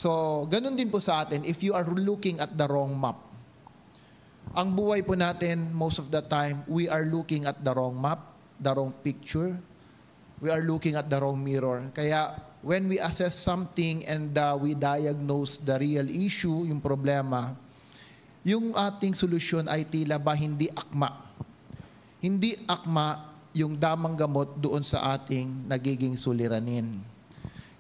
So, ganun din po sa atin if you are looking at the wrong map. Ang buhay po natin, most of the time, we are looking at the wrong map, the wrong picture. We are looking at the wrong mirror. Kaya, when we assess something and we diagnose the real issue, yung problema, yung ating solusyon ay tila ba hindi akma. Hindi akma yung damang gamot doon sa ating nagiging suliranin.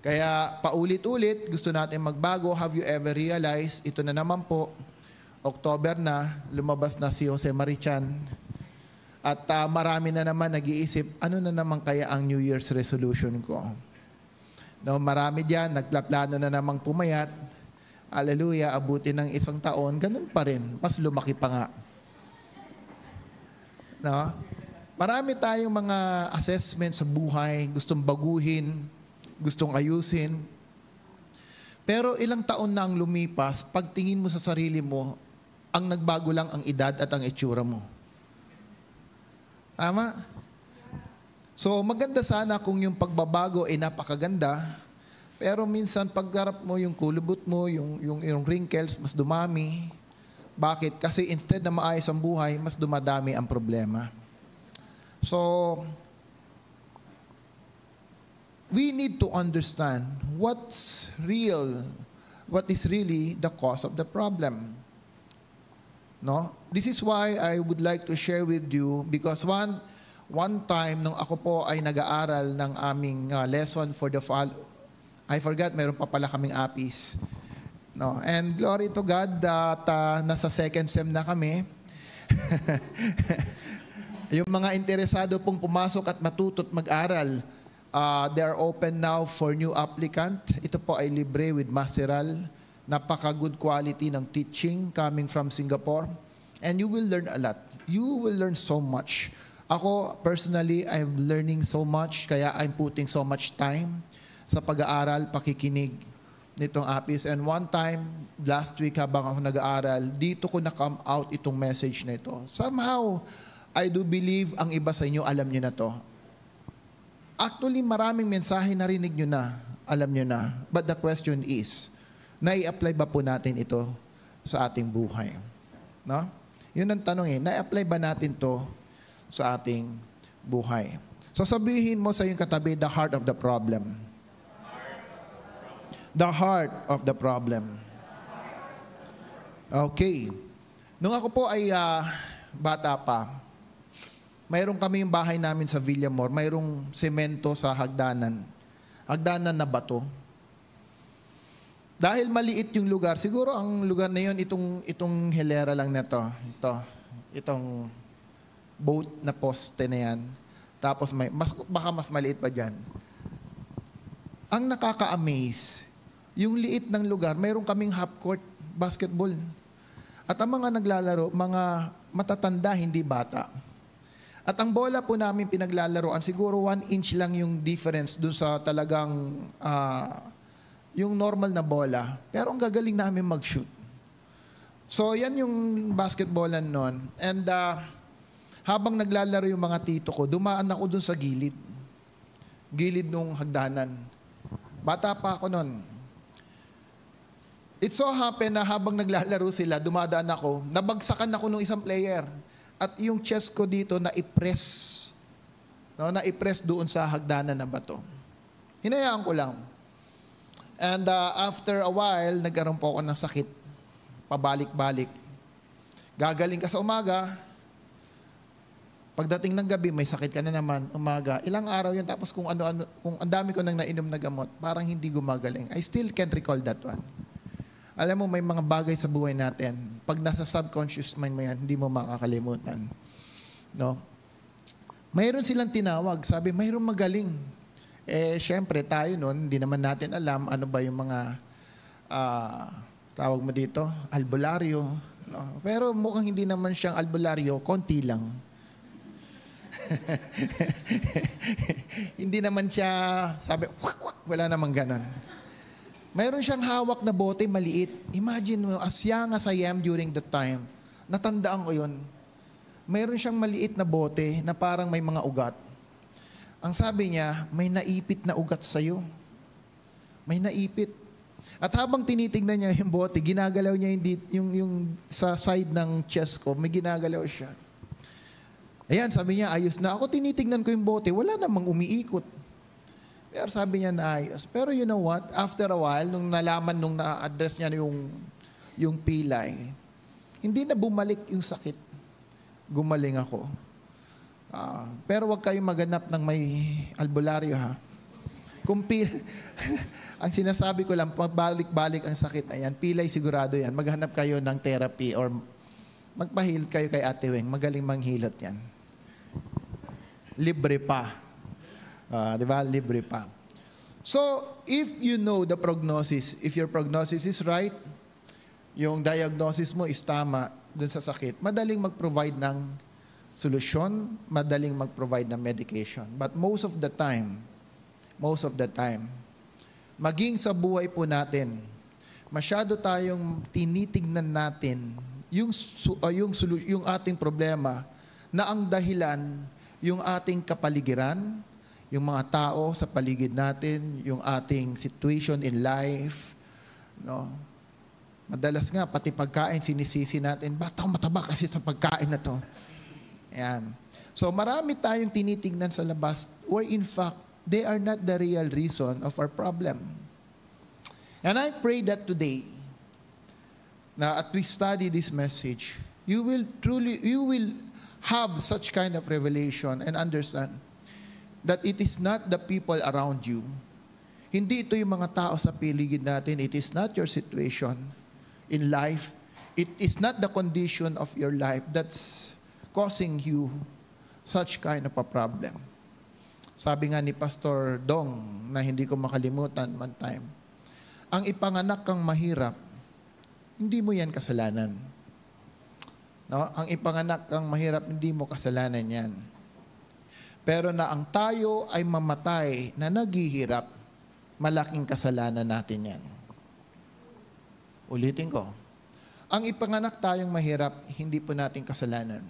Kaya paulit-ulit, gusto natin magbago. Have you ever realized, ito na naman po, October na, lumabas na si Jose Marichan. At marami na naman nag-iisip, ano na naman kaya ang New Year's resolution ko? No, marami dyan, nagplaplano na namang pumayat. Hallelujah, abutin ng isang taon, ganun pa rin. Mas lumaki pa nga. No? Marami tayong mga assessment sa buhay, gustong baguhin, gustong ayusin. Pero ilang taon na ang lumipas, pagtingin mo sa sarili mo, ang nagbago lang ang edad at ang itsura mo. Tama? So maganda sana kung yung pagbabago ay napakaganda, pero minsan paggarap mo yung kulubot mo, yung wrinkles, mas dumami. Bakit? Kasi instead na maayos ang buhay, mas dumadami ang problema. So, we need to understand what is really the cause of the problem. No? This is why I would like to share with you because one time nung ako po ay nag-aaral ng aming lesson for the fall, I forgot meron pa pala kaming APIS. No? And glory to God that nasa second sem na kami. Yung mga interesado pong pumasok at matuto't mag-aral, they are open now for new applicant. Ito po ay libre with Masteral. Napaka-good quality ng teaching coming from Singapore. And you will learn a lot. You will learn so much. Ako, personally, I'm learning so much, kaya I'm putting so much time sa pag-aaral, pakikinig nitong APIS. And one time, last week habang ako nag-aaral, dito ko na-come out itong message na ito. Somehow, I do believe ang iba sa inyo, alam nyo na to. Actually, maraming mensahe narinig nyo na, alam nyo na. But the question is, nai-apply ba po natin ito sa ating buhay? No? Yun ang tanong nai-apply ba natin to sa ating buhay? So sabihin mo sa iyong katabi, the heart of the problem. The heart of the problem. Okay. Nung ako po ay bata pa, mayroon kami yung bahay namin sa Villamor, mayroong semento sa hagdanan. Hagdanan na bato. Dahil maliit yung lugar, siguro ang lugar na yun, itong hilera lang na to. Itong boat na poste na yan. Tapos baka mas maliit pa dyan. Ang nakaka-amaze, yung liit ng lugar, mayroon kaming half-court basketball. At ang mga naglalaro, mga matatanda, hindi bata. At ang bola po namin pinaglalaroan, siguro 1 inch lang yung difference dun sa talagang yung normal na bola. Pero ang gagaling namin mag-shoot. So yan yung basketballan nun. And habang naglalaro yung mga tito ko, dumaan ako dun sa gilid. Gilid nung hagdanan. Bata pa ako nun. It so happened na habang naglalaro sila, dumadaan ako, nabagsakan ako nung isang player. At yung chest ko dito na-ipress. No, na-ipress doon sa hagdanan na bato. Hinayaan ko lang. And after a while, nagkaroon po ako ng sakit. Pabalik-balik. Gagaling ka sa umaga. Pagdating ng gabi, may sakit ka na naman. Umaga. Ilang araw yan. Tapos kung ano-ano, kung ang dami ko nang nainom na gamot, parang hindi gumagaling. I still can't recall that one. Alam mo, may mga bagay sa buhay natin. Pag nasa subconscious mind mo yan, hindi mo makakalimutan. No? Mayroon silang tinawag. Sabi, mayroon magaling. Syempre, tayo noon, hindi naman natin alam ano ba yung mga, tawag mo dito, albularyo. No? Pero mukhang hindi naman siyang albularyo, konti lang. Hindi naman siya, sabi, wala namang ganon. Mayroon siyang hawak na bote, maliit. Imagine mo, as young as I am during that time, natandaan ko yun. Mayroon siyang maliit na bote na parang may mga ugat. Ang sabi niya, may naipit na ugat sa'yo. May naipit. At habang tinitignan niya yung bote, ginagalaw niya yung sa side ng chest ko, may ginagalaw siya. Ayan, sabi niya, ayos na. Ako tinitignan ko yung bote, wala namang umiikot. Pero sabi niya na ayos. Pero you know what? After a while, nung nalaman, nung na-address niya yung pilay, hindi na bumalik yung sakit. Gumaling ako. Pero wag kayong maganap ng may albularyo, ha? Kung ang sinasabi ko lang, pagbalik-balik ang sakit, ayan, pilay sigurado yan. Maghanap kayo ng therapy or magpahil kayo kay Ate Weng. Magaling manghilot yan. Libre pa. Di ba? Libre pa. So, if you know the prognosis, if your prognosis is right, yung diagnosis mo is tama dun sa sakit, madaling mag-provide ng solusyon, madaling mag-provide ng medication. But most of the time, maging sa buhay po natin, masyado tayong tinitignan natin yung ating problema na ang dahilan yung ating kapaligiran, yung mga tao sa paligid natin, yung ating situation in life, no? Madalas nga, pati pagkain, sinisisi natin, ba't ako mataba kasi sa pagkain na to? Ayan. So marami tayong tinitingnan sa labas where in fact, they are not the real reason of our problem. And I pray that today, na at we study this message, you will have such kind of revelation and understand that it is not the people around you. Hindi ito yung mga tao sa paligid natin. It is not your situation in life. It is not the condition of your life that's causing you such kind of a problem. Sabi nga ni Pastor Dong, na hindi ko makalimutan one time, ang ipanganak kang mahirap, hindi mo yan kasalanan. No? Ang ipanganak kang mahirap, hindi mo kasalanan yan. Pero na ang tayo ay mamatay na naghihirap, malaking kasalanan natin yan. Ulitin ko. Ang ipanganak tayong mahirap, hindi po natin kasalanan.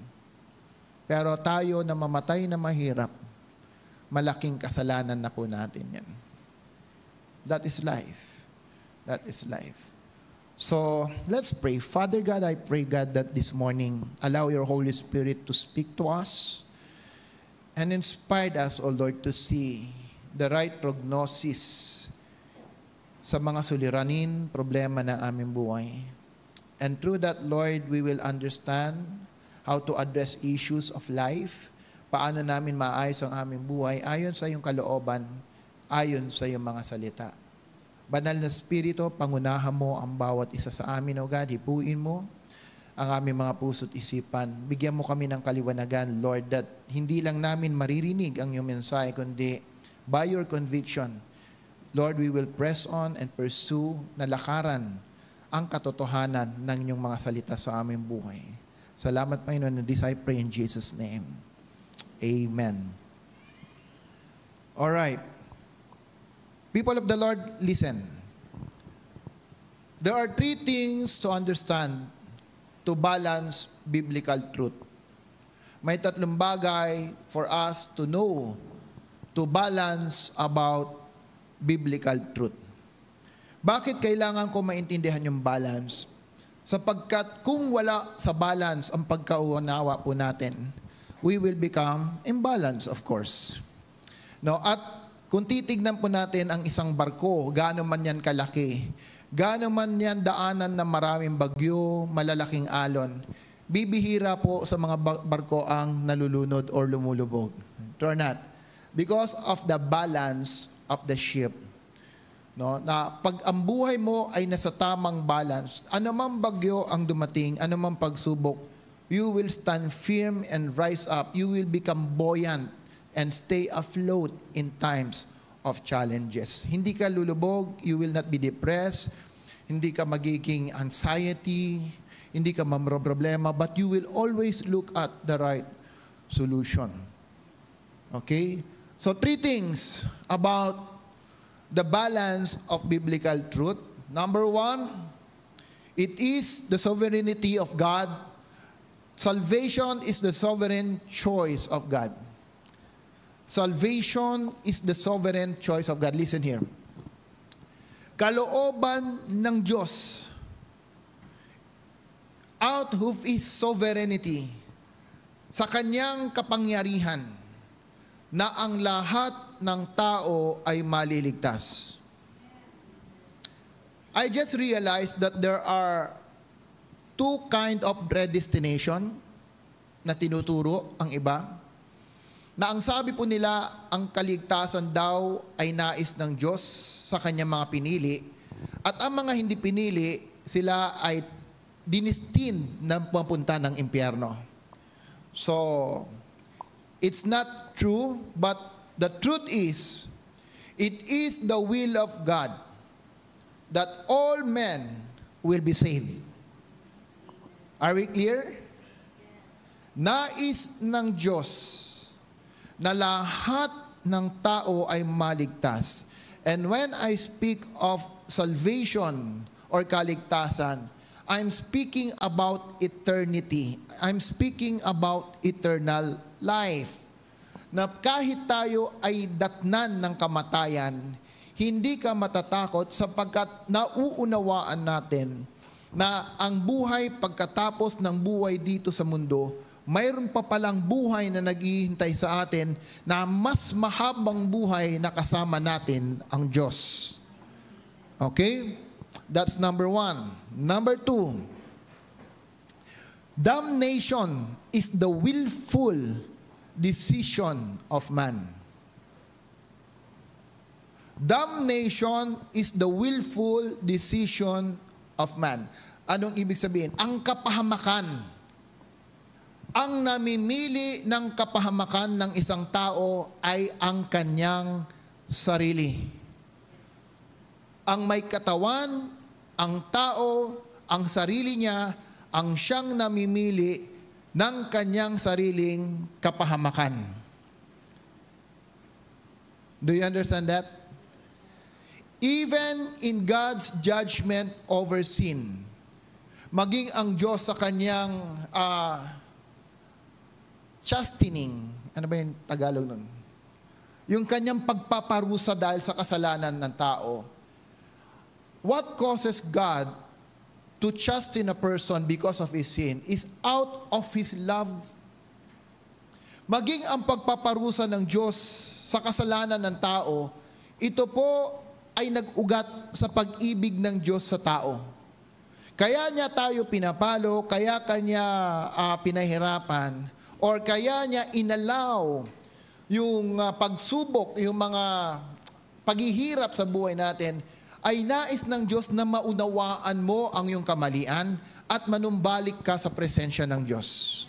Pero tayo na mamatay na mahirap, malaking kasalanan na po natin yan. That is life. That is life. So, let's pray. Father God, I pray, God, that this morning, allow your Holy Spirit to speak to us and inspire us, O Lord, to see the right prognosis sa mga suliranin, problema ng aming buhay. And through that, Lord, we will understand how to address issues of life, paano namin maayos ang aming buhay ayon sa iyong kalooban, ayon sa iyong mga salita. Banal na Espiritu, pangunahan mo ang bawat isa sa amin, O God. Hipuin mo ang aming mga puso't isipan. Bigyan mo kami ng kaliwanagan, Lord, that hindi lang namin maririnig ang iyong mensahe, kundi by your conviction, Lord, we will press on and pursue na lakaran ang katotohanan ng inyong mga salita sa aming buhay. Salamat, Panginoon, and this I pray in Jesus' name. Amen. All right. People of the Lord, listen. There are three things to understand to balance biblical truth. May tatlong bagay for us to know, to balance about biblical truth. Bakit kailangan ko maintindihan yung balance? Sapagkat kung wala sa balance ang pagkaunawa po natin, we will become imbalanced, of course. No, at kung titignan po natin ang isang barko, gaano man yan kalaki, gaano man yan daanan na maraming bagyo, malalaking alon, bibihira po sa mga barko ang nalulunod or lumulubog. Or not. Because of the balance of the ship. No, na pag ang buhay mo ay nasa tamang balance, anumang bagyo ang dumating, anumang pagsubok, you will stand firm and rise up. You will become buoyant and stay afloat in times of challenges. Hindi ka lulubog, you will not be depressed, hindi ka magiging anxiety, hindi ka mamroblema, but you will always look at the right solution. Okay? So, three things about the balance of biblical truth. Number one, it is the sovereignty of God. Salvation is the sovereign choice of God. Salvation is the sovereign choice of God. Listen here. kalooban ng Diyos, out of His sovereignty, sa kanyang kapangyarihan, na ang lahat ng tao ay maliligtas. I just realized that there are two kind of predestination na tinuturo ang iba, na ang sabi po nila, ang kaligtasan daw ay nais ng Diyos sa kanyang mga pinili, at ang mga hindi pinili, sila ay dinistin na papunta ng impyerno. So, it's not true, but the truth is, it is the will of God that all men will be saved. Are we clear? Nais ng Diyos na lahat ng tao ay maligtas. And when I speak of salvation or kaligtasan, I'm speaking about eternity. I'm speaking about eternal life. Na kahit tayo ay datnan ng kamatayan, hindi ka matatakot sapagkat nauunawaan natin na ang buhay pagkatapos ng buhay dito sa mundo, mayroon pa palang buhay na naghihintay sa atin na mas mahabang buhay na kasama natin ang Diyos. Okay? That's number one. Number two, damnation is the willful decision of man. Damnation is the willful decision of man. Anong ibig sabihin? Ang kapahamakan. Ang namimili ng kapahamakan ng isang tao ay ang kanyang sarili. Ang may katawan, ang tao, ang sarili niya, ang siyang namimili ng kanyang sariling kapahamakan. Do you understand that? Even in God's judgment over sin, maging ang Diyos sa kanyang chastening, ano ba yung Tagalog nun? Yung kanyang pagpaparusa dahil sa kasalanan ng tao. What causes God to chasten a person because of his sin is out of His love. Maging ang pagpaparusa ng Diyos sa kasalanan ng tao, ito po ay nag-ugat sa pag-ibig ng Diyos sa tao. Kaya niya tayo pinapalo, kaya kanya pinahirapan, or kaya niya inalaw yung pagsubok, yung mga paghihirap sa buhay natin, ay nais ng Diyos na maunawaan mo ang iyong kamalian at manumbalik ka sa presensya ng Diyos.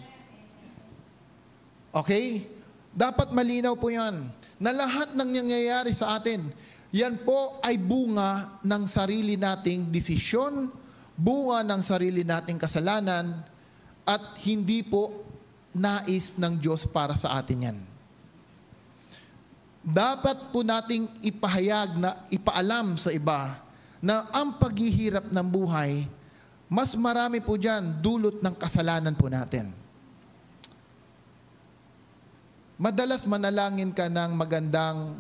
Okay? Dapat malinaw po yan, na lahat ng nangyayari sa atin, yan po ay bunga ng sarili nating desisyon, bunga ng sarili nating kasalanan, at hindi po nais ng Diyos para sa atin yan. Dapat po nating ipahayag na ipaalam sa iba na ang paghihirap ng buhay, mas marami po dyan dulot ng kasalanan po natin. Madalas manalangin ka ng magandang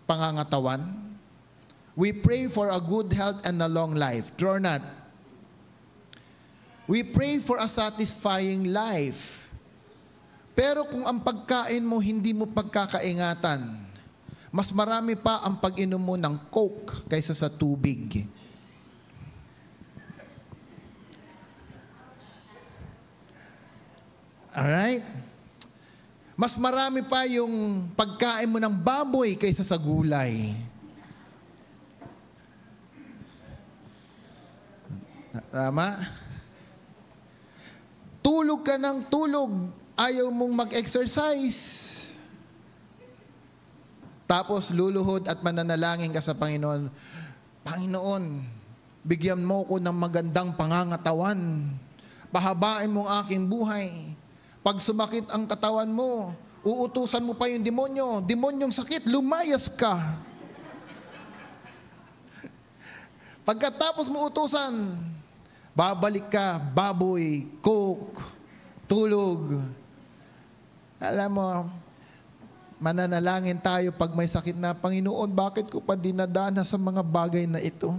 pangangatawan. We pray for a good health and a long life. True or not? We pray for a satisfying life. Pero kung ang pagkain mo hindi mo pagkakaingatan, mas marami pa ang pag-inom mo ng Coke kaysa sa tubig. Alright? Mas marami pa yung pagkain mo ng baboy kaysa sa gulay. Tama? Tulog ka ng tulog, ayaw mong mag-exercise. Tapos luluhod at mananalangin ka sa Panginoon, Panginoon, bigyan mo ko ng magandang pangangatawan. Pahabain mo ang aking buhay. Pag sumakit ang katawan mo, uutusan mo pa yung demonyo. Demonyong sakit, lumayas ka. Pagkatapos mo utusan, babalik ka, baboy, coke, tulog. Alam mo, Mananalangin tayo pag may sakit na, Panginoon, bakit ko pa dinadana sa mga bagay na ito?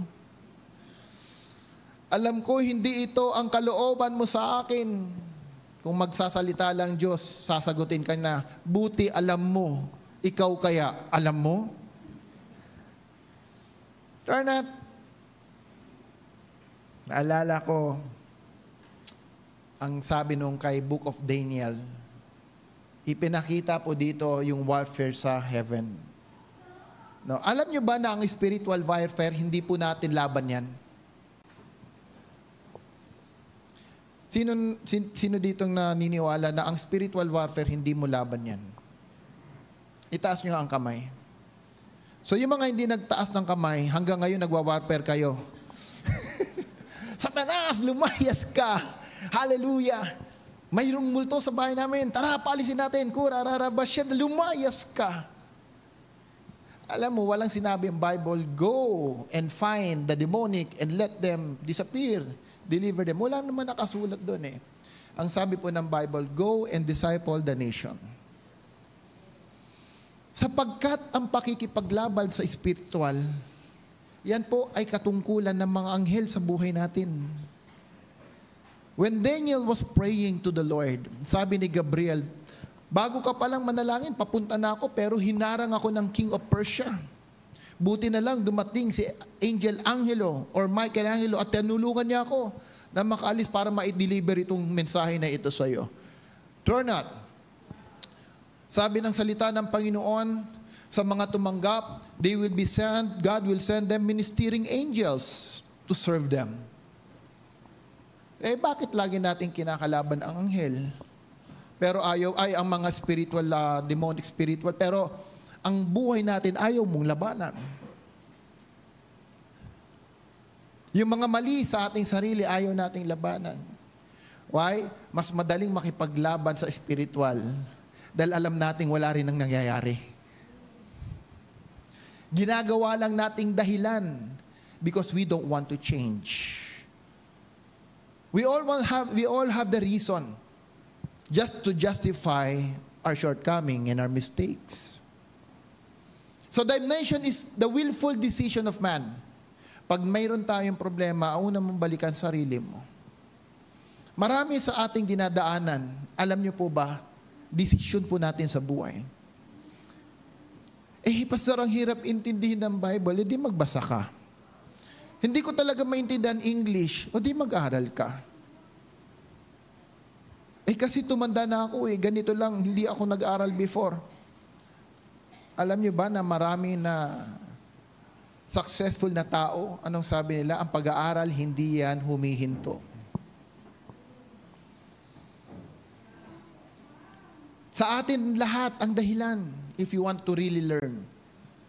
Alam ko, hindi ito ang kalooban mo sa akin. Kung magsasalita lang Diyos, sasagutin ka na, buti alam mo, ikaw kaya alam mo? Turn at, naalala ko, ang sabi nung kay Book of Daniel, ipinakita po dito yung warfare sa heaven. No, alam nyo ba na ang spiritual warfare, hindi po natin laban yan? Sino ditong naniniwala na ang spiritual warfare, hindi mo laban yan? Itaas nyo ang kamay. So yung mga hindi nagtaas ng kamay, hanggang ngayon nagwa-warfare kayo. Satanas, lumayas ka! Hallelujah! Mayroong multo sa bahay namin. Tara, palisin natin. Kurararabasyan, lumayas ka. Alam mo, walang sinabi ang Bible, go and find the demonic and let them disappear. Deliver them. Wala naman nakasulat doon eh. Ang sabi po ng Bible, go and disciple the nation. Sapagkat ang pakikipaglaban sa spiritual, yan po ay katungkulan ng mga anghel sa buhay natin. When Daniel was praying to the Lord, sabi ni Gabriel, bago ka palang manalangin, papunta na ako, pero hinarang ako ng King of Persia. Buti na lang dumating si Angel Angelo or Michael Angelo at tinulungan niya ako na makaalis para ma-deliver itong mensahe na ito sa iyo. Turn out. Sabi ng salita ng Panginoon, sa mga tumanggap, God will send them ministering angels to serve them. Bakit lagi natin kinakalaban ang anghel? Pero ang mga spiritual, demonic spiritual, pero ang buhay natin ayaw mong labanan. Yung mga mali sa ating sarili, ayaw nating labanan. Why? Mas madaling makipaglaban sa spiritual dahil alam nating wala rin ang nangyayari. Ginagawa lang nating dahilan because we don't want to change. We all have the reason just to justify our shortcoming and our mistakes. So damnation is the willful decision of man. Pag mayroon tayong problema, una mong balikan sarili mo. Marami sa ating dinadaanan, alam niyo po ba, desisyon po natin sa buhay. Pastor, ang hirap intindihin ng Bible, di magbasa ka. Hindi ko talaga maintindihan English, o di mag-aral ka. Kasi tumanda na ako ganito lang, hindi ako nag-aral before. Alam niyo ba na marami na successful na tao, anong sabi nila? Ang pag-aaral, hindi yan humihinto. Sa atin lahat ang dahilan, if you want to really learn,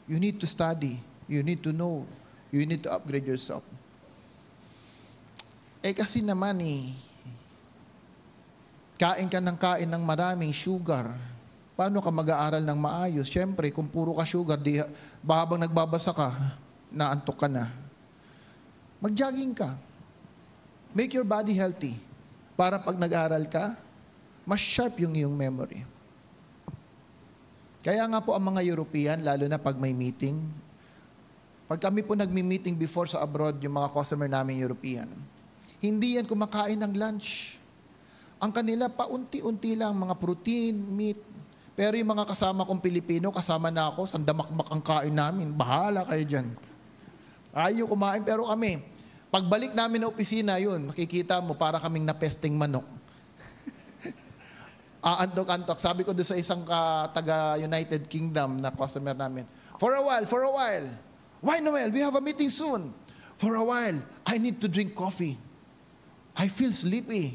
you need to study, you need to know, you need to upgrade yourself. Kasi naman kain ka ng kain ng maraming sugar. Paano ka mag-aaral ng maayos? Siyempre, kung puro ka sugar, habang nagbabasa ka, naantok ka na. Mag-jogging ka. Make your body healthy. Para pag nag-aaral ka, mas sharp yung iyong memory. Kaya nga po ang mga European, lalo na pag may meeting, pag kami po nagmi-meeting before sa abroad, yung mga customer namin European, hindi yan kumakain ng lunch. Ang kanila, paunti-unti lang, mga protein, meat. Pero yung mga kasama kong Pilipino, kasama na ako, sandamakbak ang kain namin. Bahala kayo dyan. Ayaw kumain, pero kami, pagbalik namin na opisina, yun, makikita mo, para kaming napesting manok. Antok-antok. Sabi ko doon sa isang taga-United Kingdom na customer namin, for a while. Why, Noel? We have a meeting soon. For a while, I need to drink coffee. I feel sleepy.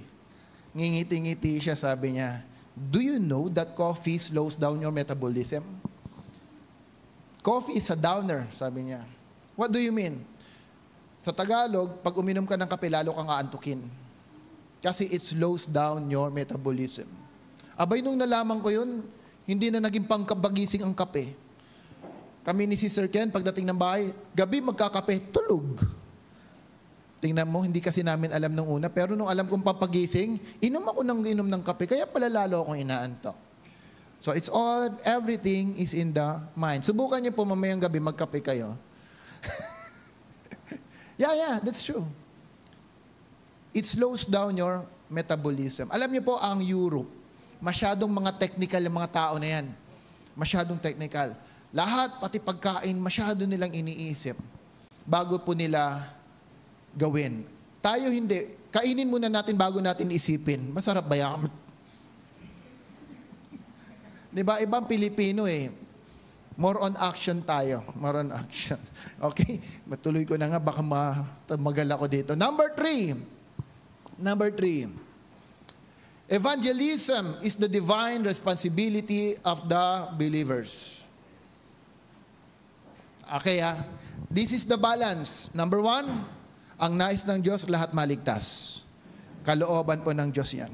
Ngingiti-ngiti siya, sabi niya, do you know that coffee slows down your metabolism? Coffee is a downer, sabi niya. What do you mean? Sa Tagalog, pag uminom ka ng kape, lalo kang aantukin. Kasi it slows down your metabolism. Abay, nung nalaman ko yun, hindi na naging pangkabagising ang kape. Kami ni Sister Ken, pagdating ng bahay, gabi magkakape, tulog. Tingnan mo, hindi kasi namin alam nung una, pero nung alam kong papagising, inom ako ng kape, kaya pala lalo akong inaantok. So it's all, everything is in the mind. Subukan niyo po mamayang gabi, magkape kayo. Yeah, that's true. It slows down your metabolism. Alam niyo po, ang Europe, masyadong mga technical yung mga tao na yan. Masyadong technical. Lahat, pati pagkain, masyado nilang iniisip bago po nila gawin. Tayo hindi. Kainin muna natin bago natin isipin. Masarap ba yan? Diba? Ibang Pilipino eh. More on action tayo. More on action. Okay? Matuloy ko na nga. Baka magal ako dito. Number 3. Evangelism is the divine responsibility of the believers. Okay This is the balance. Number 1, ang nais ng Diyos, lahat maligtas. Kalooban po ng Diyos yan.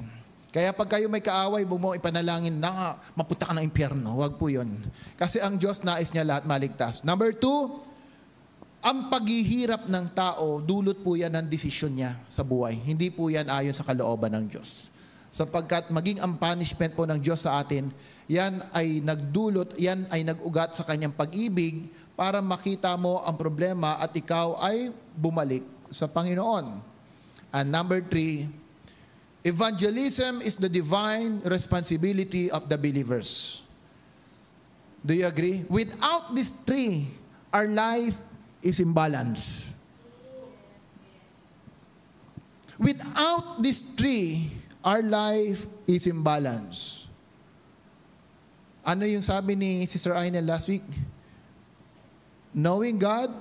Kaya pag kayo may kaaway, huwag mo ipanalangin na mapunta ka ng impyerno. Huwag po yun. Kasi ang Diyos nais niya lahat maligtas. Number 2, ang paghihirap ng tao, dulot po yan ng desisyon niya sa buhay. Hindi po yan ayon sa kalooban ng Diyos. Sapagkat maging ang punishment po ng Diyos sa atin, yan ay nagdulot, yan ay nag-ugat sa kanyang pag-ibig para makita mo ang problema at ikaw ay bumalik sa Panginoon. And number 3, evangelism is the divine responsibility of the believers. Do you agree? Without these 3, our life is imbalance. Without these 3, our life is imbalance. Ano yung sabi ni Sister Aina last week? Knowing God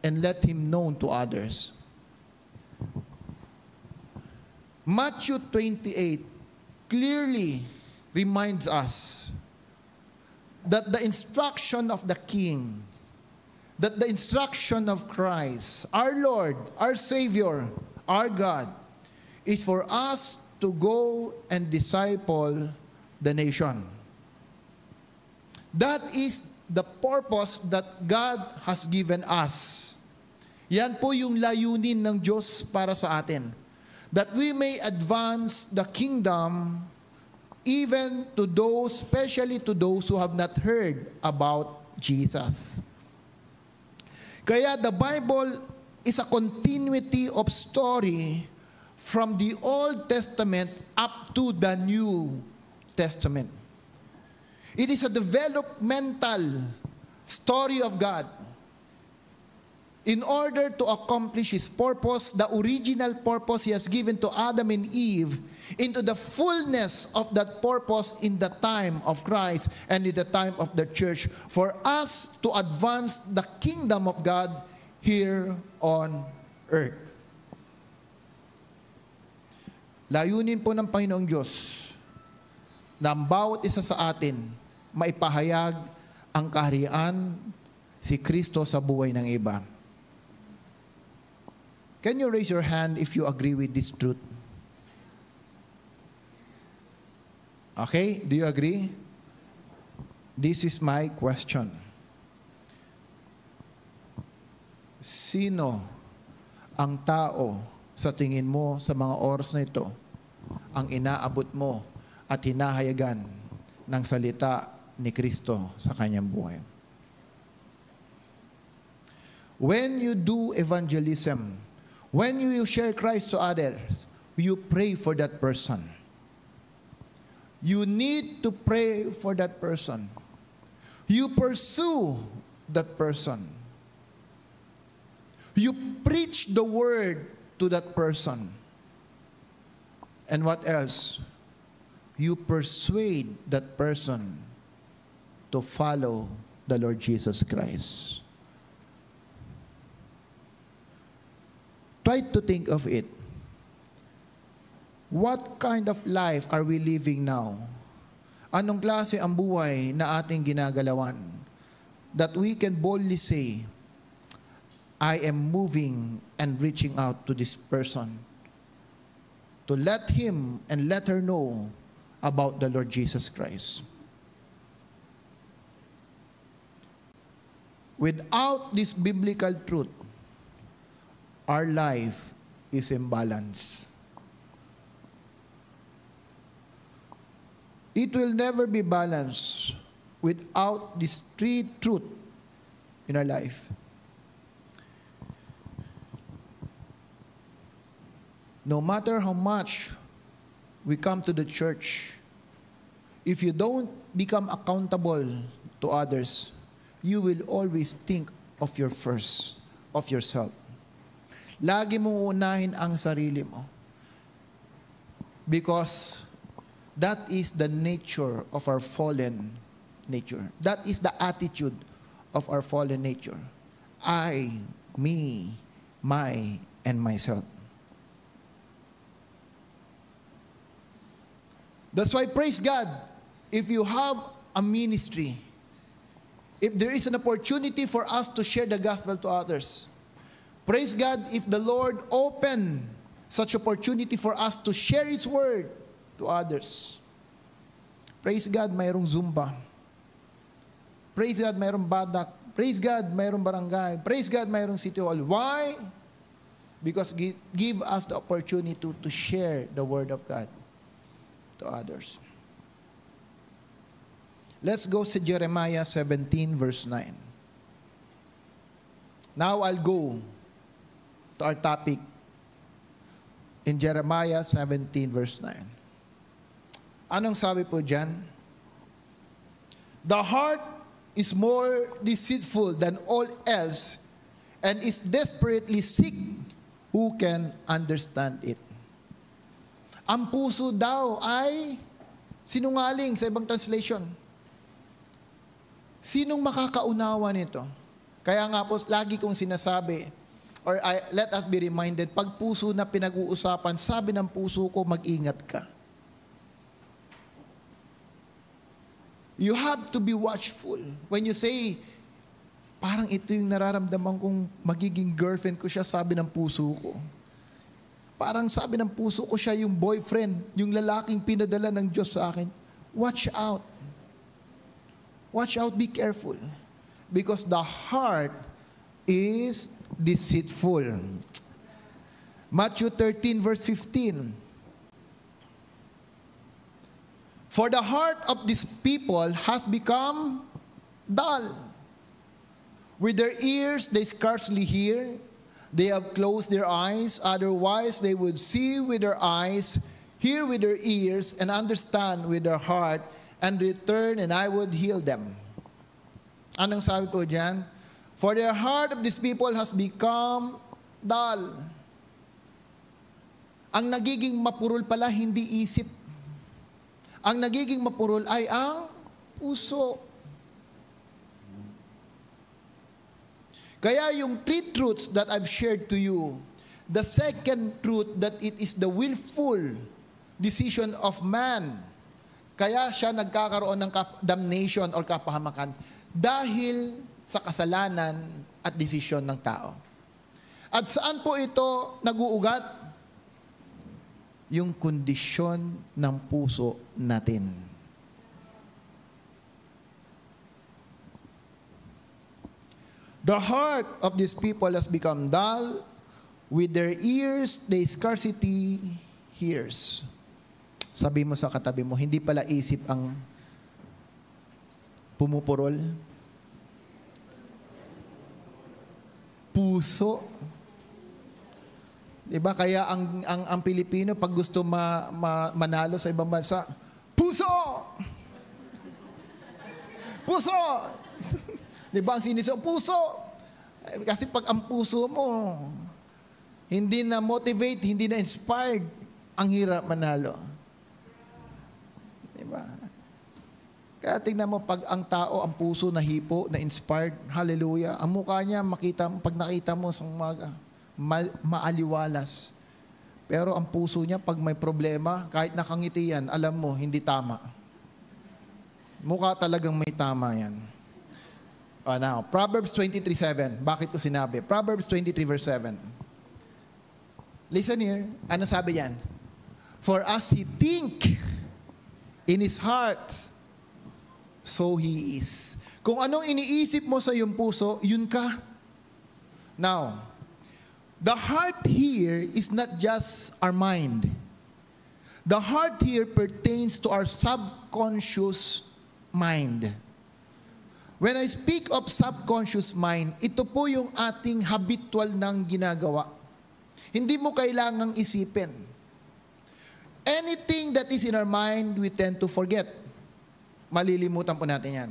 and let Him known to others. Matthew 28 clearly reminds us that the instruction of the King, that the instruction of Christ, our Lord, our Savior, our God, is for us to go and disciple the nation. That is the purpose that God has given us. Yan po yung layunin ng Diyos para sa atin. That we may advance the kingdom even to those, especially to those who have not heard about Jesus. Kaya the Bible is a continuity of story from the Old Testament up to the New Testament. It is a developmental story of God. In order to accomplish His purpose, the original purpose He has given to Adam and Eve, into the fullness of that purpose in the time of Christ and in the time of the church, for us to advance the kingdom of God here on earth. Layunin po ng Panginoong Diyos na ang bawat isa sa atin maipahayag ang kaharian si Kristo sa buhay ng iba. Can you raise your hand if you agree with this truth? Okay, do you agree? This is my question. Sino ang tao sa tingin mo sa mga oras na ito ang inaabot mo at hinahayagan ng salita ni Kristo sa kanyang buhay? When you do evangelism, when you share Christ to others, you pray for that person. You need to pray for that person. You pursue that person. You preach the word to that person. And what else? You persuade that person to follow the Lord Jesus Christ. Try to think of it. What kind of life are we living now? Anong klase ang buhay na ating ginagalawan? That we can boldly say, I am moving and reaching out to this person to let him and let her know about the Lord Jesus Christ. Without this biblical truth, our life is imbalanced. It will never be balanced without this three truth in our life. No matter how much we come to the church, if you don't become accountable to others, you will always think of yourself. Lagi mong unahin ang sarili mo. Because that is the nature of our fallen nature. That is the attitude of our fallen nature. I, me, my, and myself. That's why, praise God, if you have a ministry, if there is an opportunity for us to share the gospel to others, praise God if the Lord open such opportunity for us to share His word to others. Praise God, mayroong Zumba. Praise God, mayroong Badak. Praise God, mayroong barangay. Praise God, mayroong City Hall. Why? Because give us the opportunity to share the word of God to others. Let's go to Jeremiah 17 verse 9. Now I'll go to our topic in Jeremiah 17 verse 9. Anong sabi po dyan? The heart is more deceitful than all else and is desperately sick. Who can understand it? Ang puso daw ay sinungaling sa ibang translation. Sinong makakaunawa nito? Kaya nga po, lagi kong sinasabi, let us be reminded, pag puso na pinag-uusapan, sabi ng puso ko, mag-ingat ka. You have to be watchful. When you say, parang ito yung nararamdaman kong magiging girlfriend ko siya, sabi ng puso ko. Parang sabi ng puso ko siya yung boyfriend, yung lalaking pinadala ng Diyos sa akin. Watch out. Watch out, be careful. Because the heart is deceitful. Matthew 13 verse 15. For the heart of these people has become dull. With their ears they scarcely hear. They have closed their eyes, otherwise they would see with their eyes, hear with their ears, and understand with their heart, and return, and I would heal them. Anong sabi po dyan? For the heart of these people has become dull. Ang nagiging mapurol pala, hindi isip. Ang nagiging mapurol ay ang puso. Kaya yung three truths that I've shared to you, the second truth that it is the willful decision of man. Kaya siya nagkakaroon ng damnation or kapahamakan dahil sa kasalanan at desisyon ng tao. At saan po ito nag-uugat? Yung kondisyon ng puso natin. The heart of these people has become dull. With their ears, they scarcity hears. Sabi mo sa katabi mo, hindi pala isip ang pumupurol. Puso. Diba? Kaya ang Pilipino, pag gusto manalo sa ibang bansa, puso! Puso! Diba? Ang siniso, puso! Kasi pag ang puso mo, hindi na motivate, hindi na inspired, ang hirap manalo. Diba? Kaya tingnan mo, pag ang tao, ang puso na hipo, na inspired, hallelujah, ang mukha niya, pag nakita mo sa umaga, maaliwalas. Pero ang puso niya, pag may problema, kahit nakangiti yan, alam mo, hindi tama. Mukha talagang may tama yan. Now, Proverbs 23:7. Bakit ko sinabi? Proverbs 23 verse 7. Listen here. Ano sabi yan? For as he think in his heart, so he is. Kung anong iniisip mo sa iyong puso, yun ka. Now, the heart here is not just our mind. The heart here pertains to our subconscious mind. When I speak of subconscious mind, ito po yung ating habitual ng ginagawa. Hindi mo kailangang isipin. Anything that is in our mind, we tend to forget. Malilimutan po natin yan.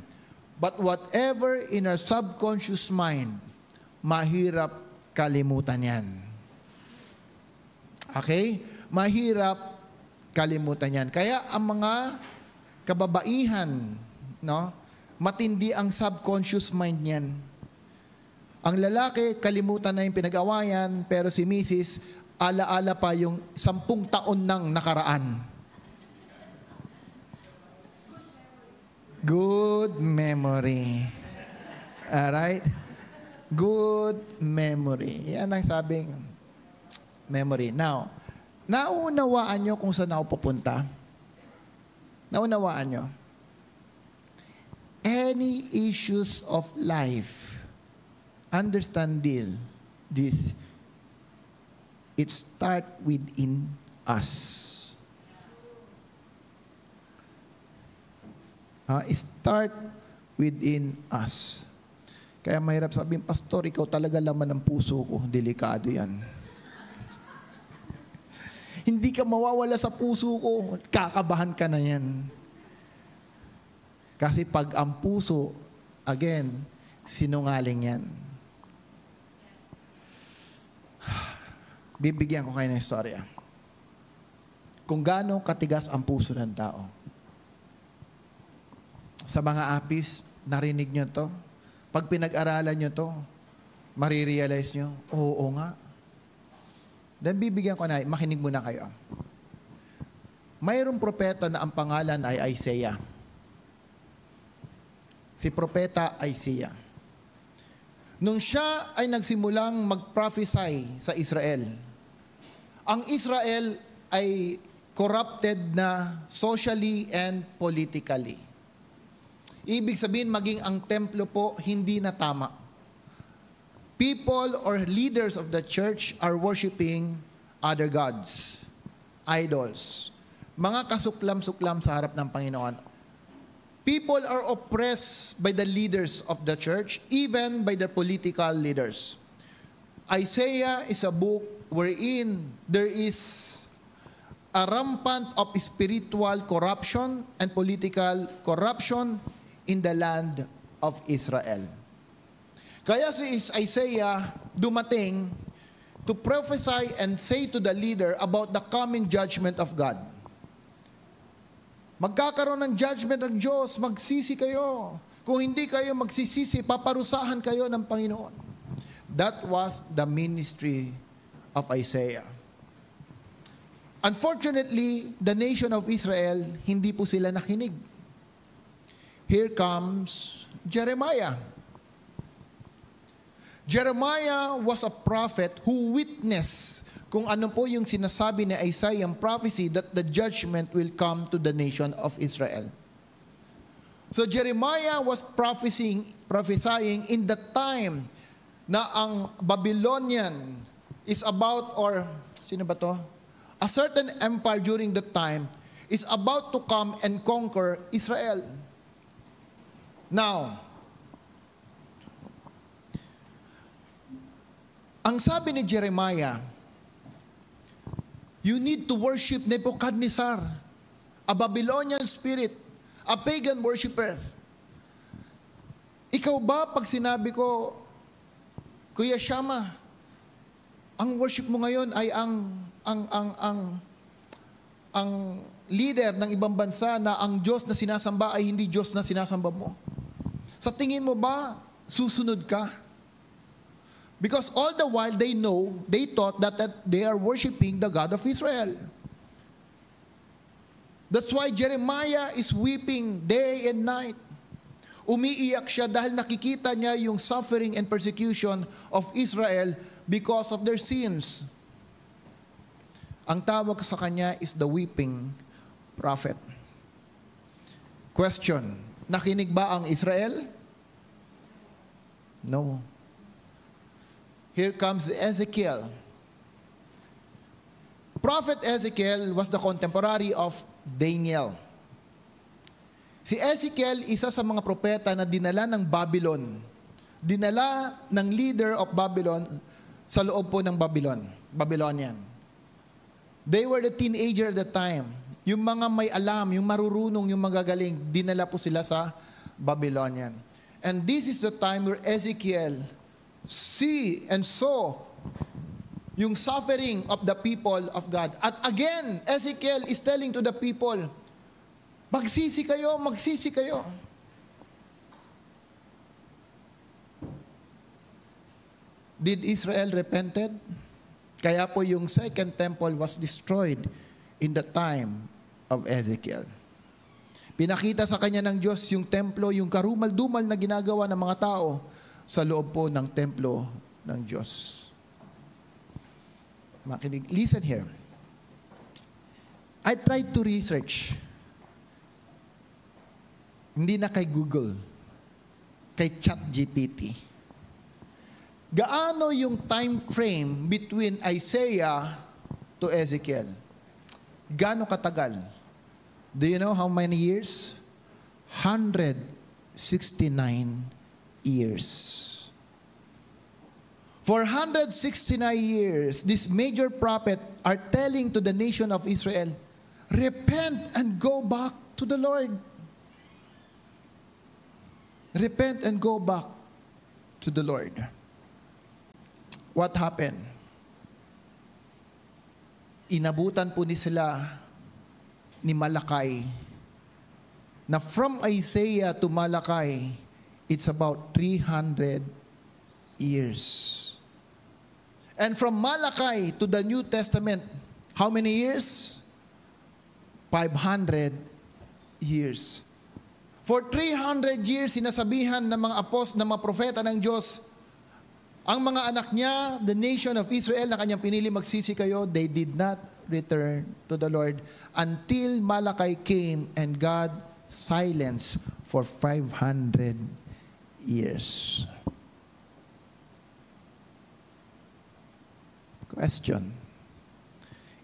But whatever in our subconscious mind, mahirap kalimutan yan. Okay? Mahirap kalimutan yan. Kaya ang mga kababaihan, no, matindi ang subconscious mind niyan. Ang lalaki, kalimutan na yung pinag-awayan, pero si Mrs., ala-ala pa yung 10 taon nang nakaraan. Good memory. Alright? Good memory. Yan ang sabing memory. Now, naunawaan nyo kung saan ako pupunta? Naunawaan nyo? Any issues of life, understand this. It starts within us. It starts within us. Kaya mahirap sabihin, Pastor, ikaw talaga laman ng puso ko. Delikado yan. Hindi ka mawawala sa puso ko. Kakabahan ka na yan. Kasi pag ang puso, again, sinungaling yan. Bibigyan ko kayo ng istorya. Kung gaano katigas ang puso ng tao. Sa mga apis, narinig nyo to. Pag pinag-aralan nyo to, marirealize nyo, oo nga. Then bibigyan ko na, makinig muna kayo. Mayroong propeta na ang pangalan ay Isaiah. Si Propeta Isaiah. Nung siya ay nagsimulang mag-prophesy sa Israel, ang Israel ay corrupted na socially and politically. Ibig sabihin, maging ang templo po hindi na tama. People or leaders of the church are worshiping other gods, idols. Mga kasuklam-suklam sa harap ng Panginoon. People are oppressed by the leaders of the church, even by the political leaders. Isaiah is a book wherein there is a rampant of spiritual corruption and political corruption in the land of Israel. Kaya si Isaiah dumating to prophesy and say to the leader about the coming judgment of God. Magkakaroon ng judgment ng Diyos, magsisi kayo. Kung hindi kayo magsisisi, paparusahan kayo ng Panginoon. That was the ministry of Isaiah. Unfortunately, the nation of Israel, hindi po sila nakinig. Here comes Jeremiah. Jeremiah was a prophet who witnessed kung ano po yung sinasabi ni Isaiah, ang prophecy that the judgment will come to the nation of Israel. So Jeremiah was prophesying in the time na ang Babylonian is about, or sino ba to? A certain empire during that time is about to come and conquer Israel. Now, ang sabi ni Jeremiah, you need to worship Nebuchadnezzar, a Babylonian spirit, a pagan worshiper. Ikaw ba, pag sinabi ko, Kuya Shama, ang worship mo ngayon ay ang leader ng ibang bansa na ang Diyos na sinasamba ay hindi Diyos na sinasamba mo. Sa tingin mo ba, susunod ka? Because all the while they thought that they are worshiping the God of Israel. That's why Jeremiah is weeping day and night. Umiiyak siya dahil nakikita niya yung suffering and persecution of Israel because of their sins. Ang tawag sa kanya is the weeping prophet. Question, nakinig ba ang Israel? No. Here comes Ezekiel. prophet Ezekiel was the contemporary of Daniel. Si Ezekiel, isa sa mga propeta na dinala ng Babylon. Dinala ng leader of Babylon sa loob po ng Babylonian. They were the teenager at the time. Yung mga may alam, yung marurunong, yung magagaling, dinala po sila sa Babylonian. And this is the time where Ezekiel see and saw yung suffering of the people of God. At again, Ezekiel is telling to the people, magsisi kayo, magsisi kayo. Did Israel repented? Kaya po yung second temple was destroyed in the time of Ezekiel. Pinakita sa kanya ng Diyos yung templo, yung karumal-dumal na ginagawa ng mga tao sa loob po ng templo ng Diyos. Makinig. Listen here. I tried to research. Hindi na kay Google, kay ChatGPT. Gaano yung time frame between Isaiah to Ezekiel? Gaano katagal? Do you know how many years? 169 years. For 169 years, this major prophet are telling to the nation of Israel, repent and go back to the Lord. Repent and go back to the Lord. What happened? Inabutan po sila ni Malakay na from Isaiah to Malakay, it's about 300 years. And from Malakay to the New Testament, how many years? 500 years. For 300 years, sinasabihan ng mga ng mga propeta ng Diyos, ang mga anak niya, the nation of Israel, na kanyang pinili, magsisi kayo, they did not return to the Lord until Malakay came and God silenced for 500 years. Question.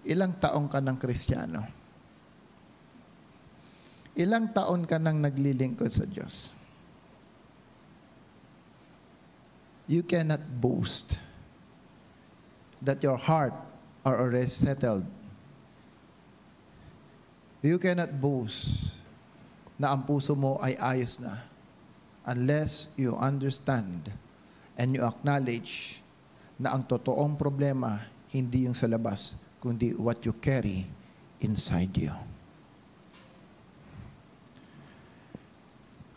Ilang taong ka ng Kristiyano? Ilang taon ka nang naglilingkod sa Diyos? You cannot boast that your heart are already settled. You cannot boast na ang puso mo ay ayos na unless you understand and you acknowledge na ang totoong problema hindi yung sa labas, kundi what you carry inside you.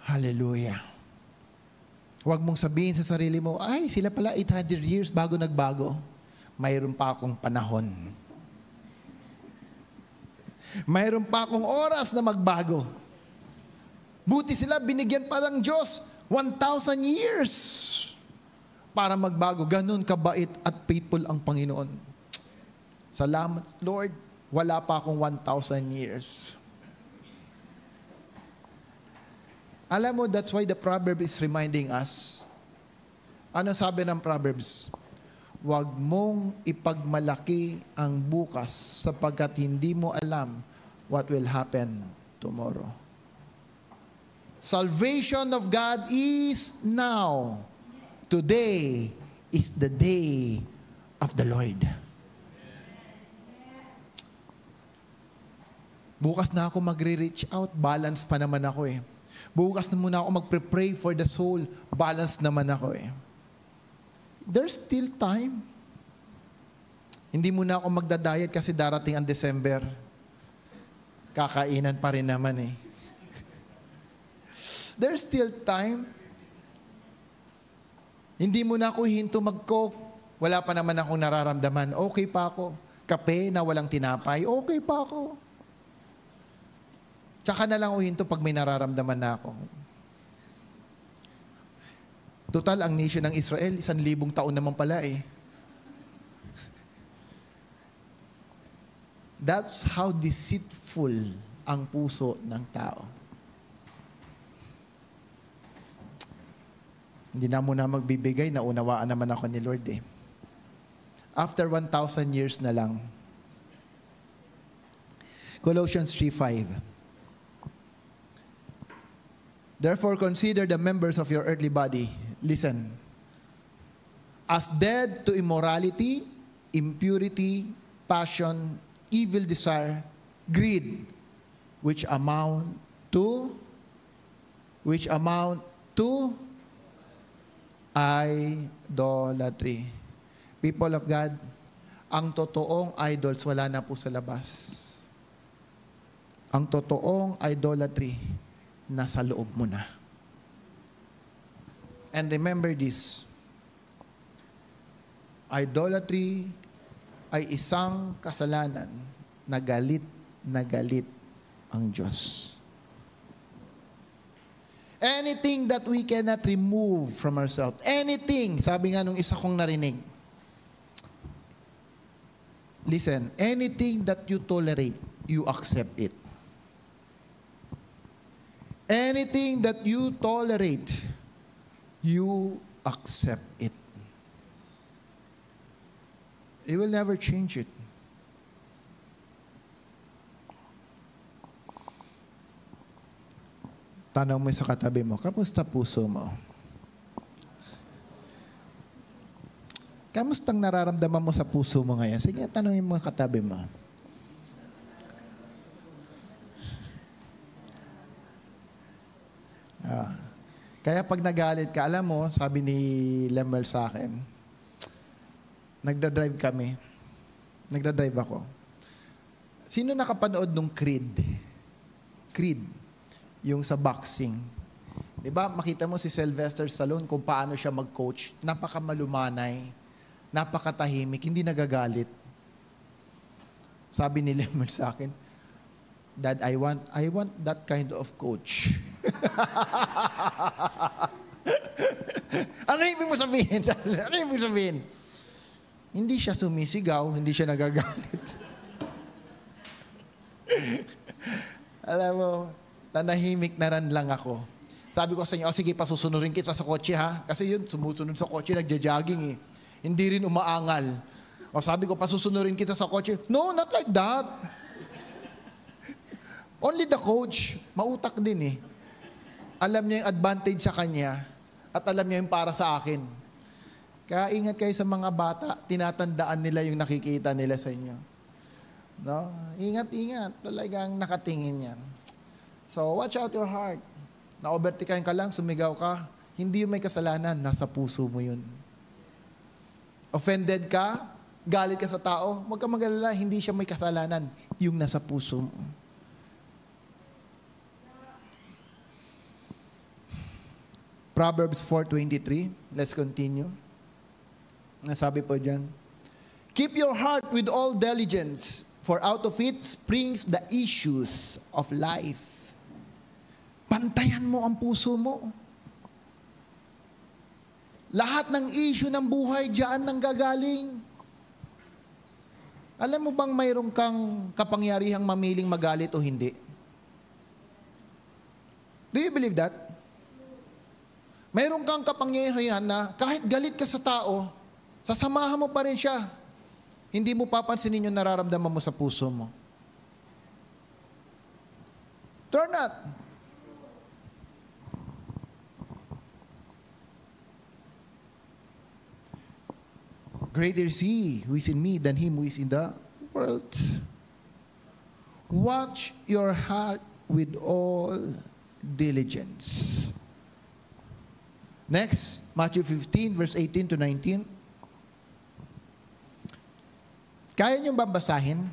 Hallelujah. Huwag mong sabihin sa sarili mo, ay, sila pala 800 years bago nagbago. Mayroon pa akong panahon. Mayroon pa akong oras na magbago. Buti sila binigyan pa ng Diyos 1,000 years para magbago. Ganun kabait at faithful ang Panginoon. Salamat, Lord. Wala pa akong 1,000 years. Alam mo, that's why the proverb is reminding us. Ano sabi ng Proverbs? Huwag mong ipagmalaki ang bukas sapagkat hindi mo alam what will happen tomorrow. Salvation of God is now. Today is the day of the Lord. Bukas na ako magre-reach out. Balance pa naman ako eh. Bukas na muna ako magpre-pray for the soul. Balance naman ako eh. There's still time. Hindi muna ako magda-diet kasi darating ang December. Kakainan pa rin naman eh. There's still time. Hindi muna ako hinto mag-coke. Wala pa naman akong nararamdaman. Okay pa ako. Kape na walang tinapay. Okay pa ako. Tsaka na lang uhinto pag may nararamdaman na ako. Total, ang nation ng Israel, 1,000 taon naman pala eh. That's how deceitful ang puso ng tao. Hindi na muna magbibigay, naunawaan naman ako ni Lord eh. After 1,000 years na lang, Colossians 3:5. Therefore, consider the members of your earthly body. Listen. As dead to immorality, impurity, passion, evil desire, greed, which amount to idolatry. People of God, ang totoong idols wala na po sa labas. Ang totoong idolatry nasa loob mo na. And remember this, idolatry ay isang kasalanan na galit ang Diyos. Anything that we cannot remove from ourselves, anything, sabi nga nung isa kong narinig, listen, anything that you tolerate, you accept it. Anything that you tolerate, you accept it. You will never change it. Tanong mo sa katabi mo, kamusta puso mo? Kamustang nararamdaman mo sa puso mo ngayon? Sige, tanongin mo sa katabi mo. Kaya pag nagalit ka, alam mo, sabi ni Lemel sa akin, nagdadrive kami. Nagdadrive ako. Sino nakapanood nung Creed? Creed. Yung sa boxing. Diba, makita mo si Sylvester Stallone kung paano siya mag-coach. Napakamalumanay. Napakatahimik. Hindi nagagalit. Sabi ni Lemel sa akin, Dad, I want that kind of coach. Ano ibig mo sabihin? Ano ibig sabihin? Hindi siya sumisigaw, hindi siya nagagalit. Alam mo, nanahimik na ran lang ako. Sabi ko sa inyo, sige, pasusunurin kita sa kotse ha. Kasi yun, sumusunod sa kotse, nagja-jogging eh. Hindi rin umaangal. O sabi ko, pasusunurin kita sa kotse. No, not like that. Only the coach, mautak din eh. Alam niya yung advantage sa kanya at alam niya yung para sa akin. Kaya ingat kayo sa mga bata, tinatandaan nila yung nakikita nila sa inyo. No? Ingat. Talagang nakatingin yan. So, watch out your heart. Na-overtikain ka lang, sumigaw ka, hindi yung may kasalanan, nasa puso mo yun. Offended ka, galit ka sa tao, huwag ka mag-alala, hindi siya may kasalanan, yung nasa puso mo. Proverbs 4:23. Let's continue. Nasabi po dyan, keep your heart with all diligence, for out of it springs the issues of life. Pantayan mo ang puso mo. Lahat ng issue ng buhay diyan nang gagaling. Alam mo bang mayroon kang kapangyarihang mamiling magalit o hindi? Do you believe that? Mayroon kang kapangyarihan na kahit galit ka sa tao, sasamahan mo pa rin siya. Hindi mo papansinin yung nararamdaman mo sa puso mo. Turn not. Greater is He who is in me than him who is in the world. Watch your heart with all diligence. Next, Matthew 15, verse 18 to 19. Kaya niyong babasahin?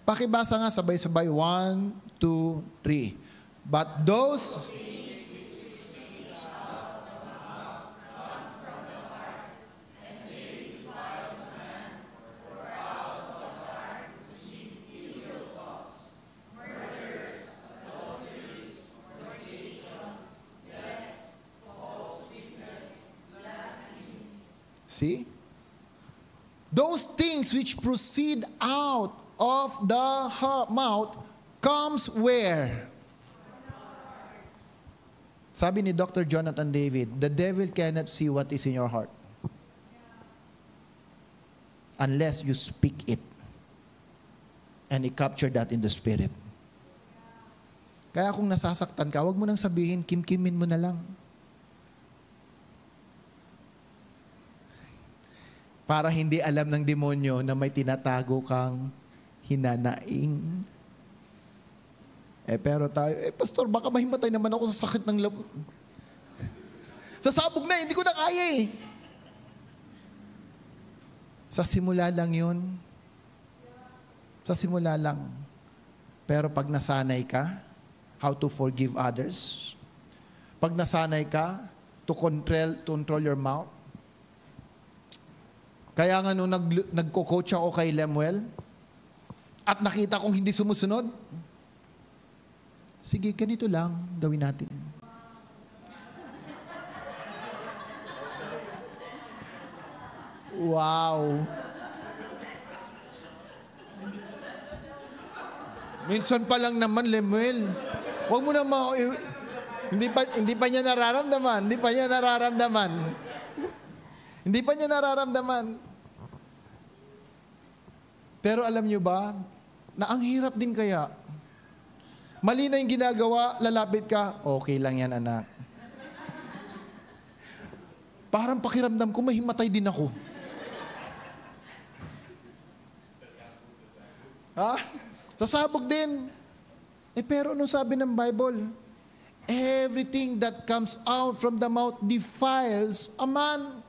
Pakibasa nga sabay-sabay. 1, 2, 3. But those... See? Those things which proceed out of the mouth comes where? Sabi ni Dr. Jonathan David, the devil cannot see what is in your heart unless you speak it. And he captured that in the spirit. Kaya kung nasasaktan ka, huwag mo nang sabihin, kimkimin mo na lang. Para hindi alam ng demonyo na may tinatago kang hinanaing. Pero tayo, pastor, baka mahimatay naman ako sa sakit ng sasabog na, hindi ko na kaya eh. Sa simula lang yun. Sa simula lang. Pero pag nasanay ka, how to forgive others. Pag nasanay ka, to control your mouth. Kaya nga nung nagko-coach ako kay Lemuel, at nakita kong hindi sumusunod, sige, ganito lang gawin natin. Wow. Minsan pa lang naman, Lemuel. Huwag mo na hindi pa niya nararamdaman. Hindi pa niya nararamdaman. Hindi pa niya nararamdaman. Pero alam niyo ba, na ang hirap din kaya. Mali na yung ginagawa, lalapit ka, okay lang yan, anak. Parang pakiramdam ko, mahimatay din ako. Ha? Sasabog din. Pero anong sabi ng Bible? Everything that comes out from the mouth defiles a man.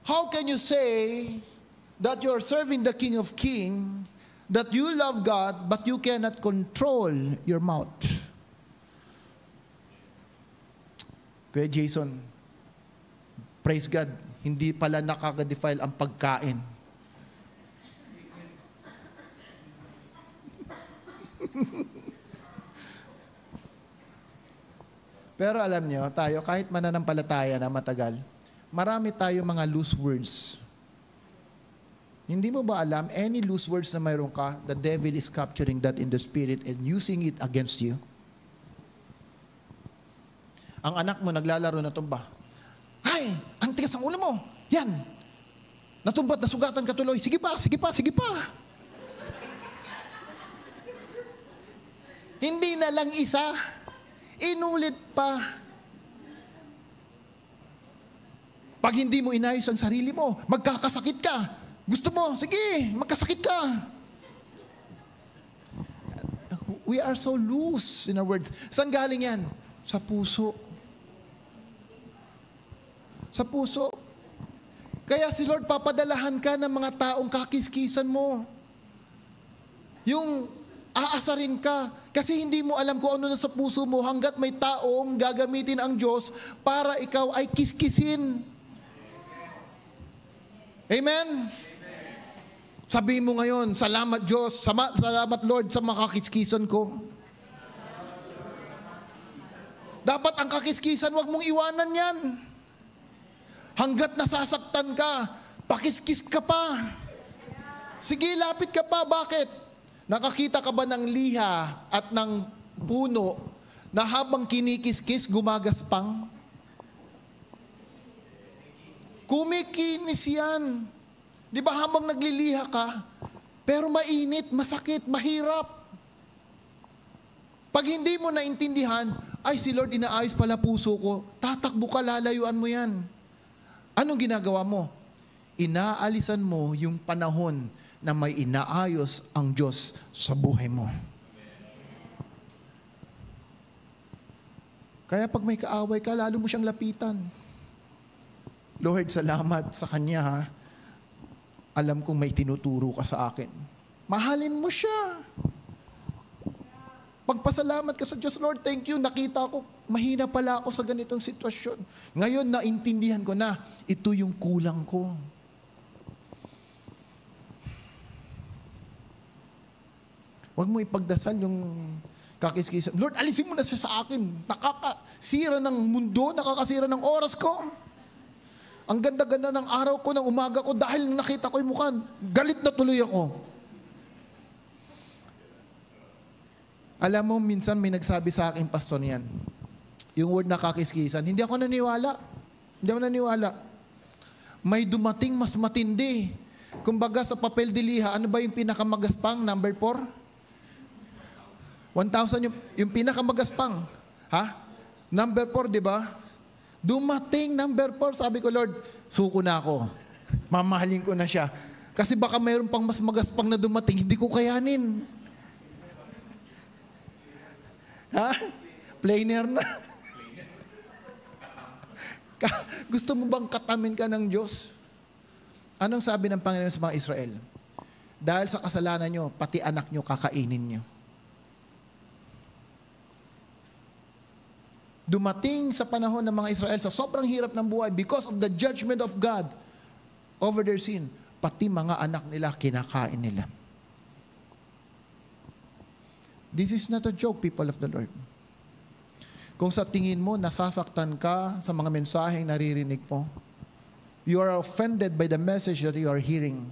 How can you say that you're serving the King of Kings, that you love God, but you cannot control your mouth? Kuya Jason, praise God, hindi pala nakaka-defile ang pagkain. Pero alam nyo, tayo, kahit mananampalataya na matagal, marami tayo mga loose words. Hindi mo ba alam, any loose words na mayroon ka, the devil is capturing that in the spirit and using it against you? Ang anak mo naglalaro na tumba. Ay, ang tigas ng ulo mo. Yan. Natumbat, nasugatan ka tuloy. Sige pa, sige pa, sige pa. Hindi na lang isa. Inulit pa. Pag hindi mo inayos ang sarili mo, magkakasakit ka. Gusto mo, sige, magkasakit ka. We are so loose in our words. Saan galing yan? Sa puso. Sa puso. Kaya si Lord, papadalahan ka ng mga taong kakiskisan mo. Yung aasarin ka. Kasi hindi mo alam kung ano na sa puso mo hanggat may taong gagamitin ang Diyos para ikaw ay kiskisin. Amen? Sabihin mo ngayon, salamat Diyos, salamat Lord sa makakiskisan ko. Dapat ang kakiskisan, wag mong iwanan yan. Hanggat nasasaktan ka, pakiskis ka pa. Sige, lapit ka pa. Bakit? Nakakita ka ba ng liha at ng puno na habang kinikiskis, gumagaspang? Kumikinis yan. Di ba habang nagliliha ka, pero mainit, masakit, mahirap. Pag hindi mo naintindihan, ay si Lord inaayos pala puso ko, tatakbo ka, lalayuan mo yan. Anong ginagawa mo? Inaalisan mo yung panahon na may inaayos ang Diyos sa buhay mo. Kaya pag may kaaway ka, lalo mo siyang lapitan. Lord, salamat sa Kanya, ha? Alam kong may tinuturo ka sa akin. Mahalin mo siya. Pagpasalamat ka sa Diyos, Lord, thank you. Nakita ko, mahina pala ako sa ganitong sitwasyon. Ngayon, naintindihan ko na, ito yung kulang ko. Huwag mo ipagdasal yung kakiskisan. Lord, alisin mo na siya sa akin. Nakakasira ng mundo, nakakasira ng oras ko. Ang ganda-ganda ng araw ko, ng umaga ko, dahil nakita ko yung mukha, galit na tuloy ako. Alam mo, minsan may nagsabi sa akin, pastor yan, yung word na kakiskisan, hindi ako naniwala. Hindi ako naniwala. May dumating mas matindi. Kumbaga sa papel de liha, ano ba yung pinakamagaspang? Number 4? 1,000 yung pinakamagaspang. Ha? Number 4, di ba? Dumating number 4. Sabi ko, Lord, suko na ako. Mamahalin ko na siya. Kasi baka mayroon pang mas magaspang na dumating, hindi ko kayanin. Ha? Plainer na. Gusto mo bang katamin ka ng Diyos? Anong sabi ng Panginoon sa mga Israel? Dahil sa kasalanan nyo, pati anak nyo kakainin nyo. Dumating sa panahon ng mga Israel sa sobrang hirap ng buhay because of the judgment of God over their sin, pati mga anak nila kinakain nila. This is not a joke, people of the Lord. Kung sa tingin mo, nasasaktan ka sa mga mensaheng naririnig mo, you are offended by the message that you are hearing,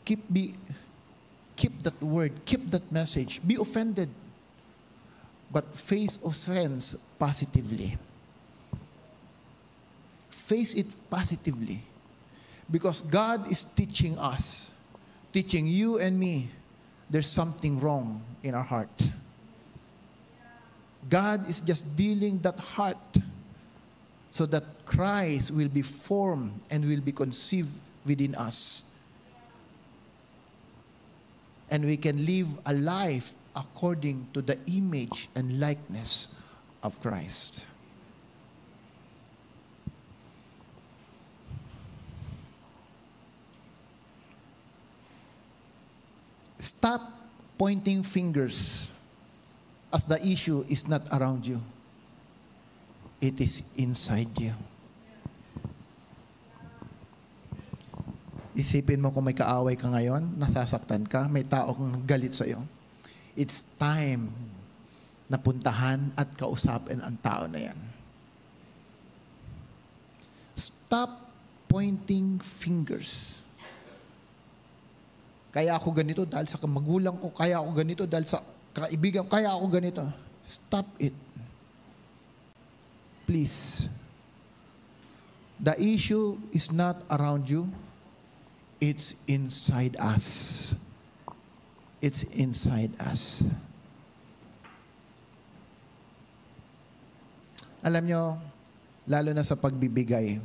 keep that word, keep that message, be offended, but face offense positively. Face it positively. Because God is teaching us, teaching you and me, there's something wrong in our heart. God is just dealing that heart so that Christ will be formed and will be conceived within us. And we can live a life according to the image and likeness of Christ. Stop pointing fingers as the issue is not around you. It is inside you. Isipin mo kung may kaaway ka ngayon, nasasaktan ka, may taong galit sa iyo. It's time na puntahan at kausapin ang tao na yan. Stop pointing fingers. Kaya ako ganito dahil sa magulang ko, kaya ako ganito dahil sa kaibigan, kaya ako ganito. Stop it. Please. The issue is not around you. It's inside us. It's inside us. Alam nyo, lalo na sa pagbibigay,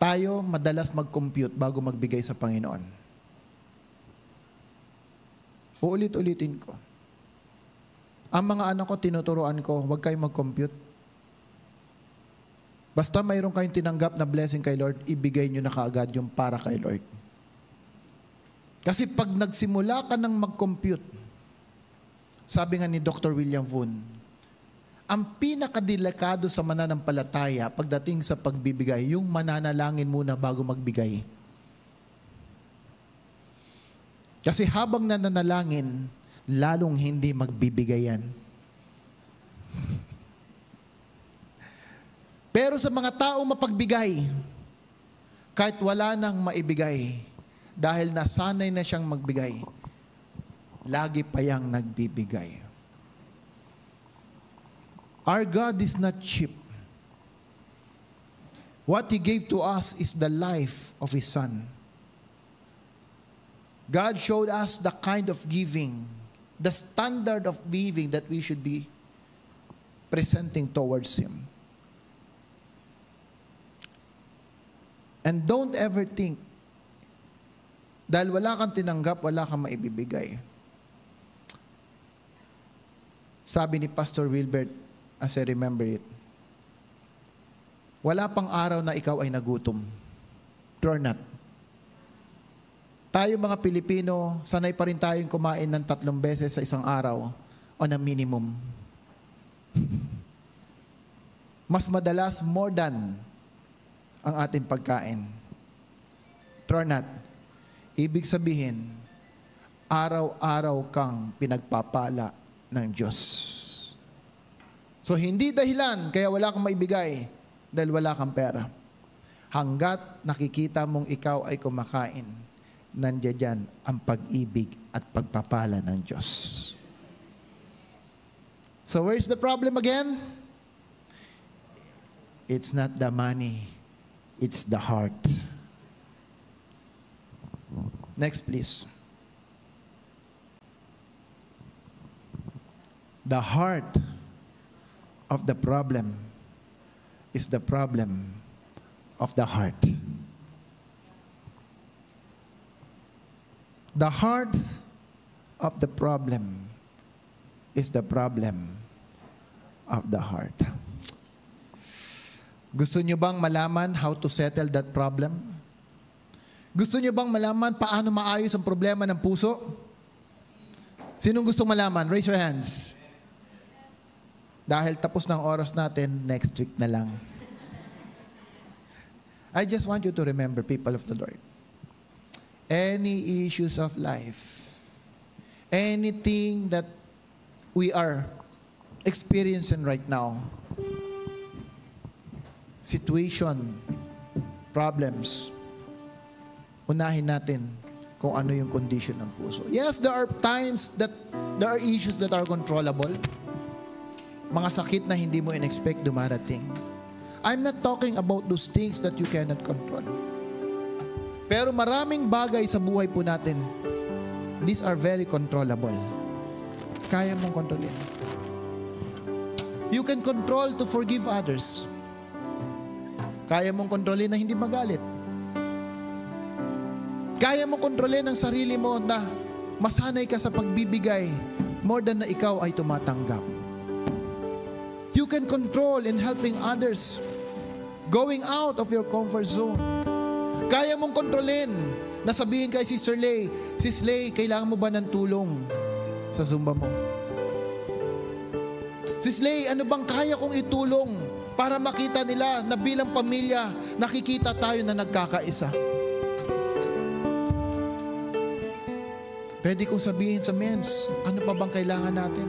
tayo madalas mag-compute bago magbigay sa Panginoon. Uulit-ulitin ko. Ang mga anak ko, tinuturuan ko, huwag kayong mag-compute. Basta mayroon kayong tinanggap na blessing kay Lord, ibigay nyo na kaagad yung para kay Lord. Kasi pag nagsimula ka ng mag-compute, sabi nga ni Dr. William Voon, ang pinakadelikado sa mananampalataya pagdating sa pagbibigay, yung mananalangin muna bago magbigay. Kasi habang nananalangin, lalong hindi magbibigay yan. Pero sa mga tao mapagbigay, kahit wala nang maibigay, dahil nasanay na siyang magbigay, lagi pa yang nagbibigay. Our God is not cheap. What He gave to us is the life of His Son. God showed us the kind of giving, the standard of giving that we should be presenting towards Him. And don't ever think, dahil wala kang tinanggap, wala kang maibibigay. Sabi ni Pastor Wilbert, as I remember it, wala pang araw na ikaw ay nagutom. True or not? Tayo mga Pilipino, sanay pa rin tayong kumain ng 3 beses sa isang araw on a minimum. Mas madalas, more than ang ating pagkain. True or not? Ibig sabihin, araw-araw kang pinagpapala ng Diyos. So, hindi dahilan kaya wala kang maibigay dahil wala kang pera. Hanggat nakikita mong ikaw ay kumakain, nandiyan dyan ang pag-ibig at pagpapala ng Diyos. So, where's the problem again? It's not the money, it's the heart. Next, please. The heart of the problem is the problem of the heart. The heart of the problem is the problem of the heart. Gusto nyo bang malaman how to settle that problem? Gusto nyo bang malaman paano maayos ang problema ng puso? Sinong gustong malaman? Raise your hands. Dahil tapos ng oras natin, next week na lang. I just want you to remember, people of the Lord, any issues of life, anything that we are experiencing right now, situation, problems, unahin natin kung ano yung condition ng puso. Yes, there are times that there are issues that are controllable. Mga sakit na hindi mo in-expect dumarating. I'm not talking about those things that you cannot control. Pero maraming bagay sa buhay po natin, these are very controllable. Kaya mong kontrolin. You can control to forgive others. Kaya mong kontrolin na hindi magalit. Kaya mong kontrolin ang sarili mo na masanay ka sa pagbibigay more than na ikaw ay tumatanggap. You can control in helping others, going out of your comfort zone. Kaya mong kontrolin na sabihin kay Sister Lay, Sis Lay, kailangan mo ba ng tulong sa Zumba mo? Sis Lay, ano bang kaya kong itulong para makita nila na bilang pamilya, nakikita tayo na nagkakaisa? Pwede kong sabihin sa men's, ano pa bang kailangan natin?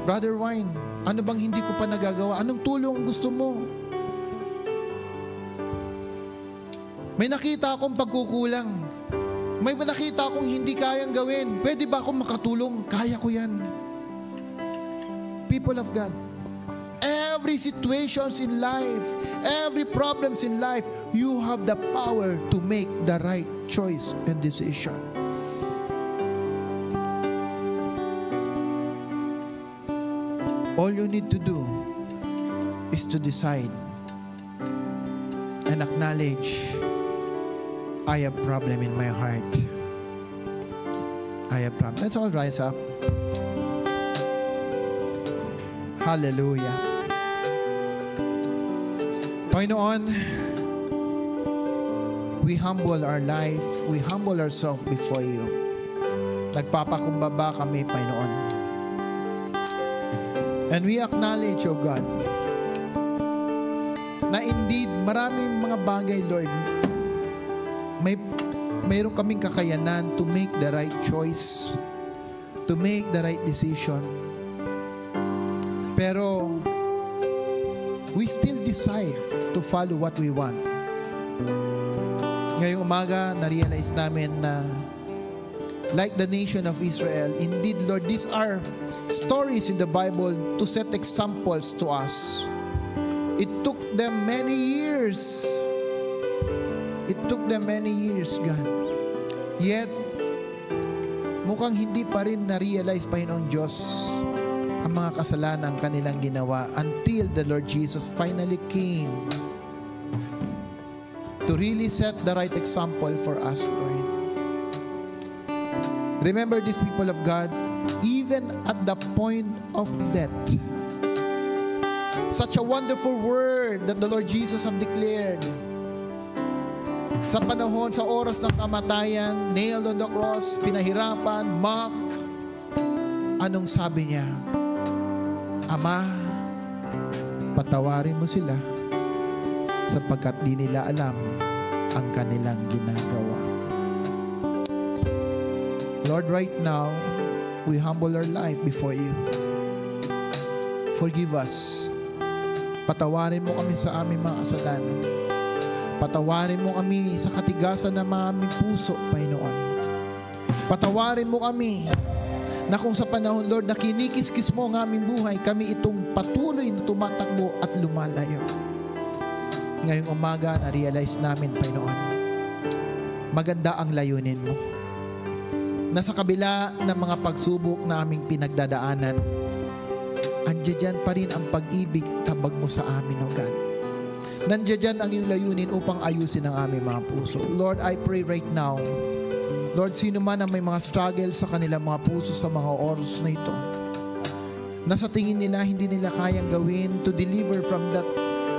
Brother Wine, ano bang hindi ko pa nagagawa? Anong tulong ang gusto mo? May nakita akong pagkukulang. May nakita akong hindi kayang gawin. Pwede ba akong makatulong? Kaya ko yan. People of God, every situations in life, every problems in life, you have the power to make the right choice and decision. All you need to do is to decide and acknowledge, I have problem in my heart. I have problem. Let's all rise up. Hallelujah. Panginoon, we humble our life, we humble ourselves before you. Nagpapakumbaba kami, Panginoon. And we acknowledge, O God, na indeed, maraming mga bagay, Lord, mayroon kaming kakayanan to make the right choice, to make the right decision. Pero, we still decide to follow what we want. Ngayong umaga, na-realize namin na like the nation of Israel, indeed, Lord, these are stories in the Bible to set examples to us. It took them many years. It took them many years, God. Yet, mukhang hindi pa rin na-realize, Panginoong Diyos, ang mga kasalanan kanilang ginawa until the Lord Jesus finally came to really set the right example for us, Lord. Remember this, people of God, even at the point of death, such a wonderful word that the Lord Jesus have declared. Sa panahon, sa oras ng kamatayan, nailed on the cross, pinahirapan, mocked, anong sabi niya? Ama, patawarin mo sila sapagkat di nila alam ang kanilang ginagawa. Lord, right now, we humble our life before you. Forgive us. Patawarin mo kami sa aming mga kasalanan. Patawarin mo kami sa katigasan ng aming puso, Panginoon. Patawarin mo kami na kung sa panahon, Lord, na kinikis-kis mo ang aming buhay, kami itong patuloy na tumatakbo at lumalayo. Ngayong umaga, na-realize namin, Panginoon, maganda ang layunin mo. na sa kabila ng mga pagsubok na aming pinagdadaanan, andiyan pa rin ang pag-ibig at habag mo sa amin, O God. Nandiyan ang iyong layunin upang ayusin ang aming mga puso. Lord, I pray right now, Lord, sino man ang may mga struggle sa kanilang mga puso sa mga oras na ito, na sa tingin nila, hindi nila kayang gawin to deliver from that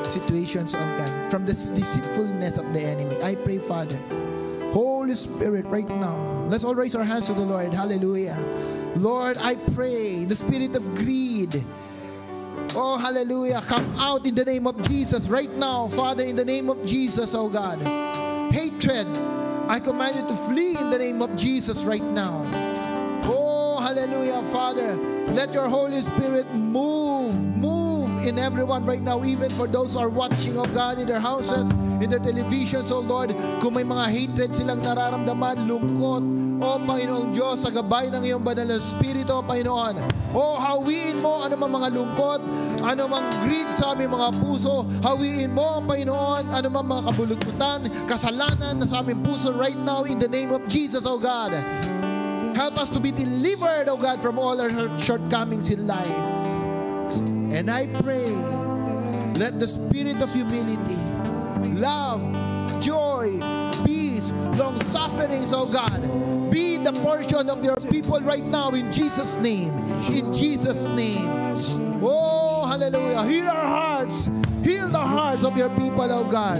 situations, O God, from the deceitfulness of the enemy. I pray, Father, Holy Spirit, right now, let's all raise our hands to the Lord. Hallelujah. Lord, I pray, the spirit of greed, oh, hallelujah, come out in the name of Jesus right now, Father, in the name of Jesus, oh God. Hatred, I command you to flee in the name of Jesus right now. Oh, hallelujah, Father, let your Holy Spirit move in everyone right now, even for those who are watching, oh God, in their houses, in their televisions, oh Lord. Kung may mga hatred silang nararamdaman, lungkot, oh Panginoong Diyos, sa gabay ng iyong banal na Espiritu, oh Panginoon, oh, hawiin mo ano mang mga lungkot, ano mang greed sa aming mga puso, hawiin mo, Panginoon, ano mang mga kabulututan, kasalanan na sa aming puso right now in the name of Jesus, oh God. Help us to be delivered, oh God, from all our shortcomings in life. And I pray, let the spirit of humility, love, joy, peace, long-sufferings, oh God, be the portion of your people right now in Jesus' name. In Jesus' name. Oh, hallelujah. Heal our hearts. Heal the hearts of your people, oh God.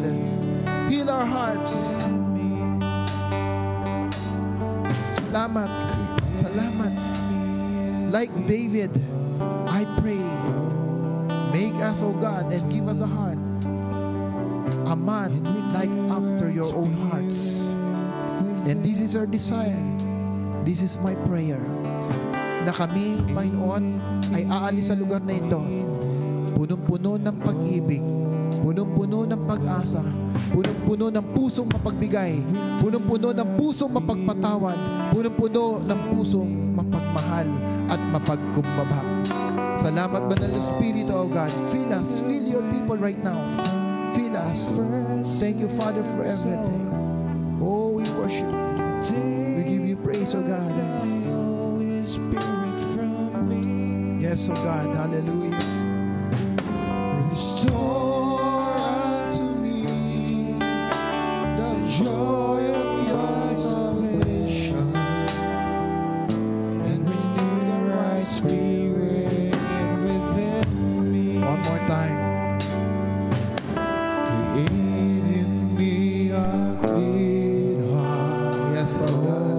Heal our hearts. Salamat. Salamat. Like David, I pray, make us, oh God, and give us the heart, a man like after your own hearts. And this is our desire. This is my prayer. Na kami, Panginoon, ay aalis sa lugar na ito, punong-puno ng pag-ibig, punong-puno ng pag-asa, punong-puno ng pusong mapagbigay, punong-puno ng pusong mapagpatawad, punong-puno ng pusong mapagmahal at mapagkumbaba. Salamat, Banal na Espiritu, O God. Fill us. Fill your people right now. Fill us. Thank you, Father, for everything. Oh, we worship you. We give you praise, O God. Yes, O God. Hallelujah. Restore unto me the joy of your salvation and renew the right spirit within me. One more time. Create in me a clean heart. Yes, O God.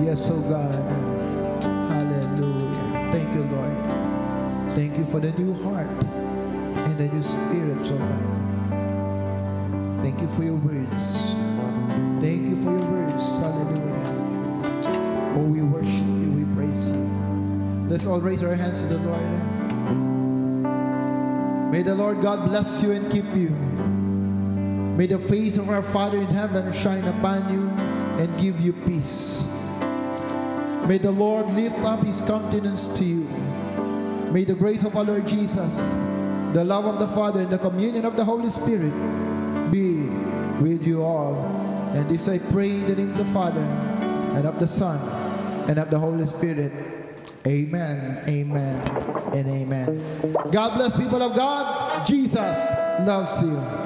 Yes, oh God. Hallelujah. Thank you, Lord. Thank you for the new heart and the new spirit, oh God. Thank you for your words. Thank you for your words. Hallelujah. Oh, we worship you. We praise you. Let's all raise our hands to the Lord. May the Lord God bless you and keep you. May the face of our Father in heaven shine upon you and give you peace. May the Lord lift up his countenance to you. May the grace of our Lord Jesus, the love of the Father, and the communion of the Holy Spirit be with you all. And this I pray in the name of the Father, and of the Son, and of the Holy Spirit. Amen, amen, and amen. God bless, people of God. Jesus loves you.